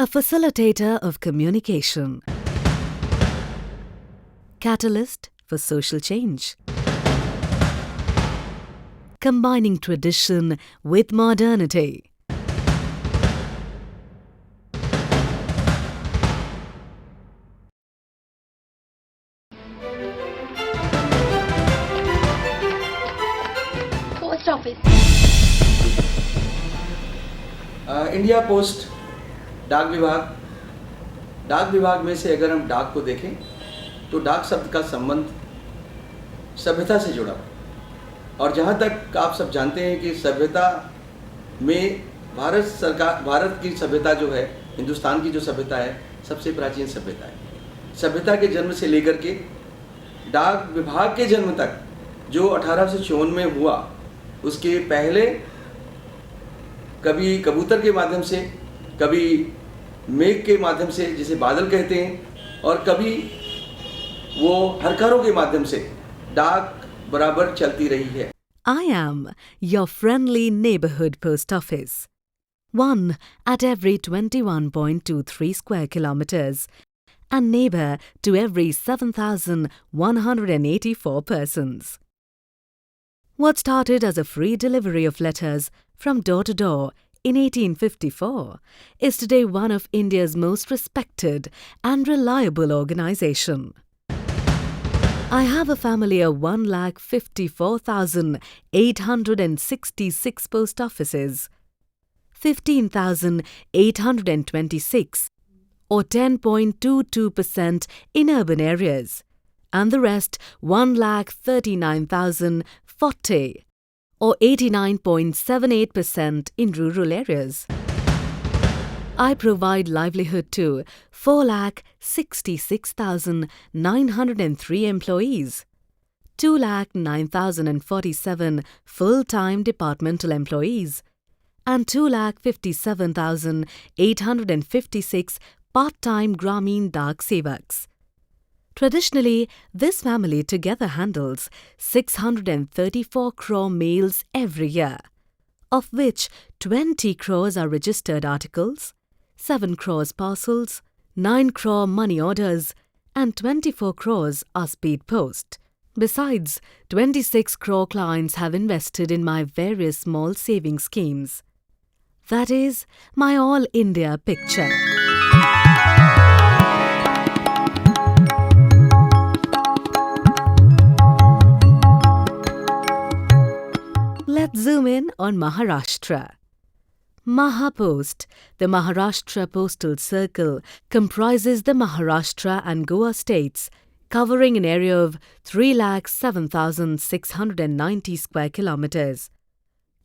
A facilitator of communication. Catalyst for social change. Combining tradition with modernity. Post office. India post डाक विभाग में से अगर हम डाक को देखें तो डाक शब्द का संबंध सभ्यता से जुड़ा और जहाँ तक आप सब जानते हैं कि सभ्यता में भारत की सभ्यता जो है, हिंदुस्तान की जो सभ्यता है, सबसे प्राचीन सभ्यता है। सभ्यता के जन्म से लेकर के डाक विभाग के जन्म तक जो 1854 में हुआ, उसके पहले कभी कबूतर के माध्यम से, कभी मेघ के माध्यम से जिसे बादल कहते हैं, और कभी वो हरकारों के माध्यम से डाक बराबर चलती रही है। I am your friendly neighborhood post office. One at every 21.23 square kilometers and neighbor to every 7,184 persons. What started as a free delivery of letters from door to door in 1854 is today one of India's most respected and reliable organization. I have a family of 1,54,866 post offices, 15,826 or 10.22% in urban areas, and the rest 1,39,040 or 89.78% in rural areas. I provide livelihood to 4,66,903 employees, 2,09,047 full-time departmental employees, and 2,57,856 part-time Grameen Dak Sevaks. Traditionally, this family together handles 634 crore mails every year, of which 20 crores are registered articles, 7 crores parcels, 9 crore money orders, and 24 crores are speed post. Besides, 26 crore clients have invested in my various small saving schemes. That is my all India picture. Let's zoom in on Maharashtra. Mahapost, the Maharashtra Postal Circle, comprises the Maharashtra and Goa states, covering an area of 3,07,690 square kilometers,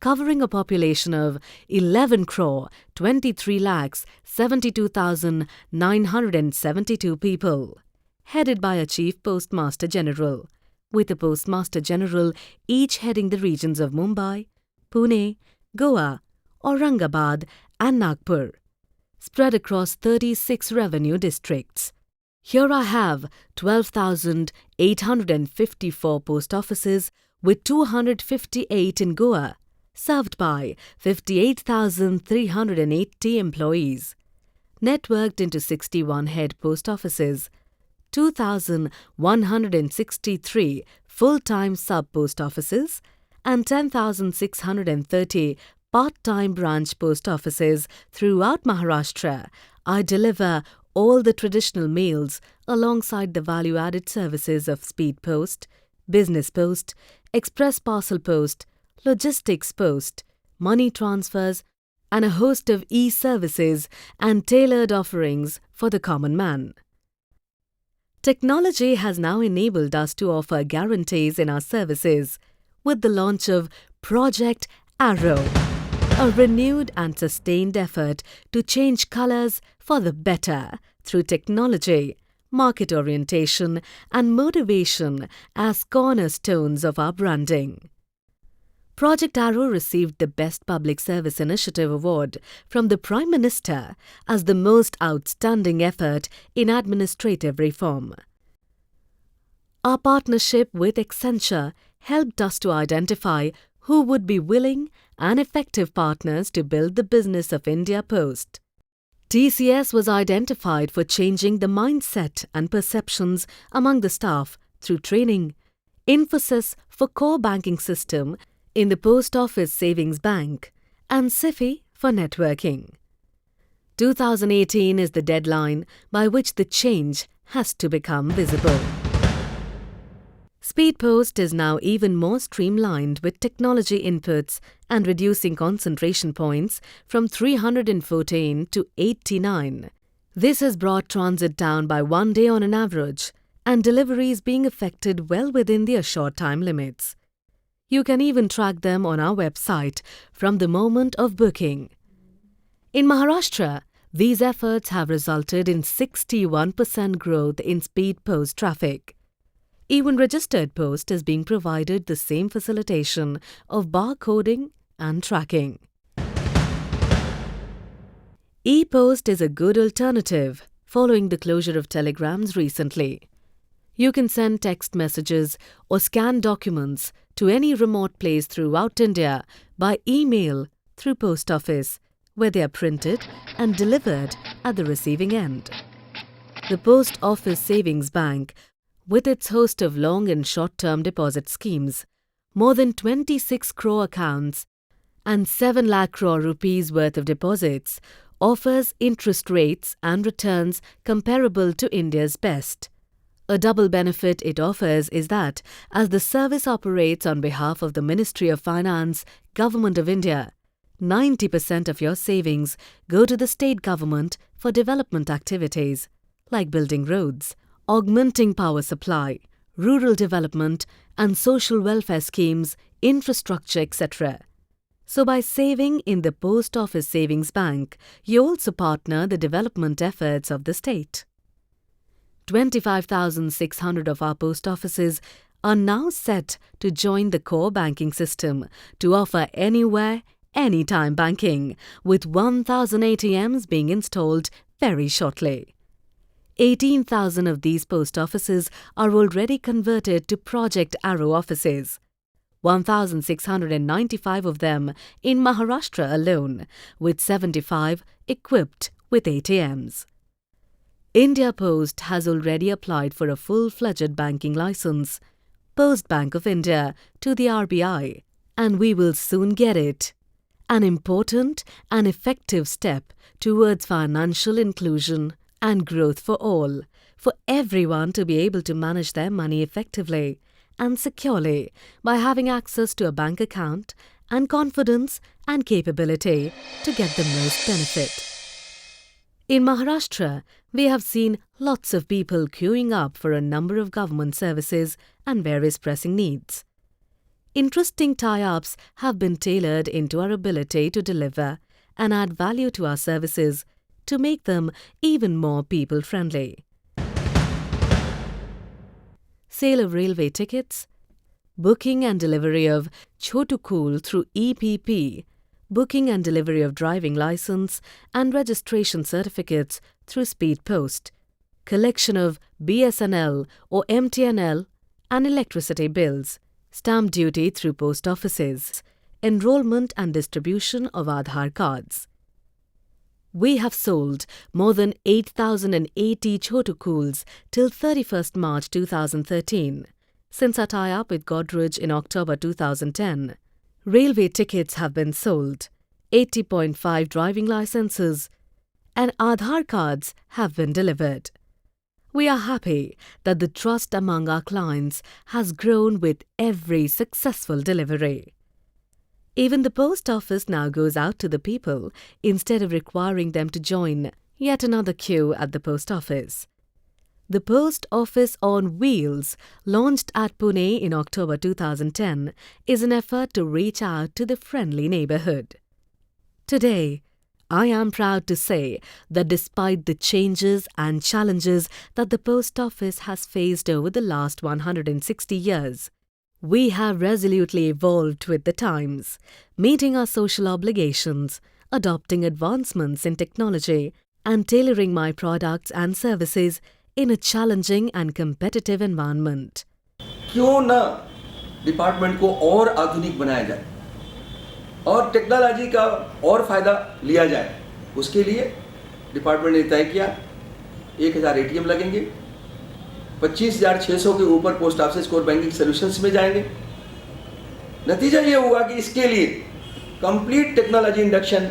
covering a population of 11 crore 23 lakhs 72,972 people, headed by a Chief Postmaster General, with a Postmaster General each heading the regions of Mumbai, Pune, Goa, Aurangabad and Nagpur, spread across 36 revenue districts. Here I have 12,854 post offices with 258 in Goa, served by 58,380 employees, networked into 61 head post offices, 2,163 full-time sub-post offices, and 10,630 part-time branch post offices throughout Maharashtra. I deliver all the traditional mails alongside the value-added services of speed post, business post, express parcel post, logistics post, money transfers, and a host of e-services and tailored offerings for the common man. Technology has now enabled us to offer guarantees in our services with the launch of Project Arrow, a renewed and sustained effort to change colours for the better through technology, market orientation and motivation as cornerstones of our branding. Project Arrow received the Best Public Service Initiative Award from the Prime Minister as the most outstanding effort in administrative reform. Our partnership with Accenture helped us to identify who would be willing and effective partners to build the business of India Post. TCS was identified for changing the mindset and perceptions among the staff through training, Infosys for core banking system in the Post Office Savings Bank, and SIFI for networking. 2018 is the deadline by which the change has to become visible. Speed Post is now even more streamlined with technology inputs and reducing concentration points from 314 to 89. This has brought transit down by 1 day on an average, and deliveries being effected well within the assured time limits. You can even track them on our website from the moment of booking. In Maharashtra, these efforts have resulted in 61% growth in Speed Post traffic. Even registered post is being provided the same facilitation of barcoding and tracking. E-Post is a good alternative following the closure of telegrams recently. You can send text messages or scan documents to any remote place throughout India by email through post office, where they are printed and delivered at the receiving end. The Post Office Savings Bank, with its host of long and short-term deposit schemes, more than 26 crore accounts and 7 lakh crore rupees worth of deposits, offers interest rates and returns comparable to India's best. A double benefit it offers is that, as the service operates on behalf of the Ministry of Finance, Government of India, 90% of your savings go to the state government for development activities like building roads, augmenting power supply, rural development and social welfare schemes, infrastructure, etc. So by saving in the Post Office Savings Bank, you also partner the development efforts of the state. 25,600 of our post offices are now set to join the core banking system to offer anywhere, anytime banking, with 1,000 ATMs being installed very shortly. 18,000 of these post offices are already converted to Project Arrow offices, 1,695 of them in Maharashtra alone, with 75 equipped with ATMs. India Post has already applied for a full-fledged banking license, Post Bank of India, to the RBI, and we will soon get it. An important and effective step towards financial inclusion and growth for all, for everyone to be able to manage their money effectively and securely by having access to a bank account and confidence and capability to get the most benefit. In Maharashtra, we have seen lots of people queuing up for a number of government services and various pressing needs. Interesting tie-ups have been tailored into our ability to deliver and add value to our services to make them even more people-friendly. Sale of railway tickets, booking and delivery of Chotukul through EPP, booking and delivery of driving license and registration certificates through Speed Post, collection of BSNL or MTNL and electricity bills, stamp duty through post offices, enrollment and distribution of Aadhaar cards. We have sold more than 8,080 Chotukuls till 31st March 2013, since our tie-up with Godrej in October 2010. Railway tickets have been sold, 80.5 driving licenses, and Aadhaar cards have been delivered. We are happy that the trust among our clients has grown with every successful delivery. Even the post office now goes out to the people instead of requiring them to join yet another queue at the post office. The Post Office on Wheels, launched at Pune in October 2010, is an effort to reach out to the friendly neighborhood. Today, I am proud to say that despite the changes and challenges that the post office has faced over the last 160 years, we have resolutely evolved with the times, meeting our social obligations, adopting advancements in technology, and tailoring my products and services in a challenging and competitive environment. क्यों ना department को और आधुनिक बनाया जाए और technology का और फायदा लिया जाए, उसके लिए डिपार्टमेंट ने तय किया 1000 ATM लगेंगे, 25,600 के ऊपर post office core banking solutions में जाएंगे। नतीजा ये हुआ कि इसके लिए कंप्लीट टेक्नोलॉजी इंडक्शन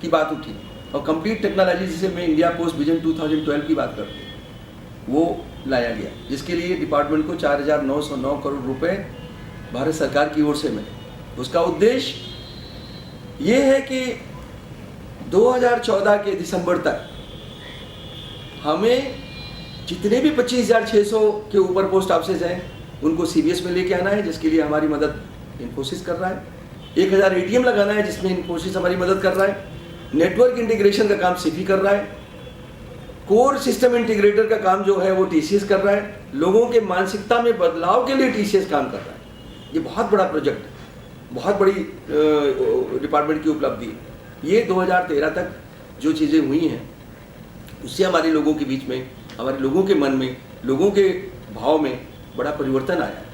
की बात उठी, और कंप्लीट टेक्नोलॉजी जिसे मैं इंडिया पोस्ट विजन 2012 की बात करता हूँ वो लाया गया, जिसके लिए डिपार्टमेंट को 4,909 करोड़ रुपए भारत सरकार की ओर से मिले। उसका उद्देश्य ये है कि 2014 के दिसंबर तक हमें जितने भी 25,600 के ऊपर पोस्ट ऑफिस हैं उनको CBS में लेके आना है, जिसके लिए हमारी मदद इन्फोसिस कर रहा है। 1000 ATM लगाना है जिसमें इन्फोसिस हमारी मदद कर रहा है। नेटवर्क इंटीग्रेशन का काम CIFI कर रहा है। कोर सिस्टम इंटीग्रेटर का काम जो है वो TCS कर रहा है। लोगों के मानसिकता में बदलाव के लिए TCS काम कर रहा है। ये बहुत बड़ा प्रोजेक्ट है, बहुत बड़ी डिपार्टमेंट की उपलब्धि है। ये 2013 तक जो चीज़ें हुई हैं उससे हमारे लोगों के बीच में, हमारे लोगों के मन में, लोगों के भाव में बड़ा परिवर्तन आया है।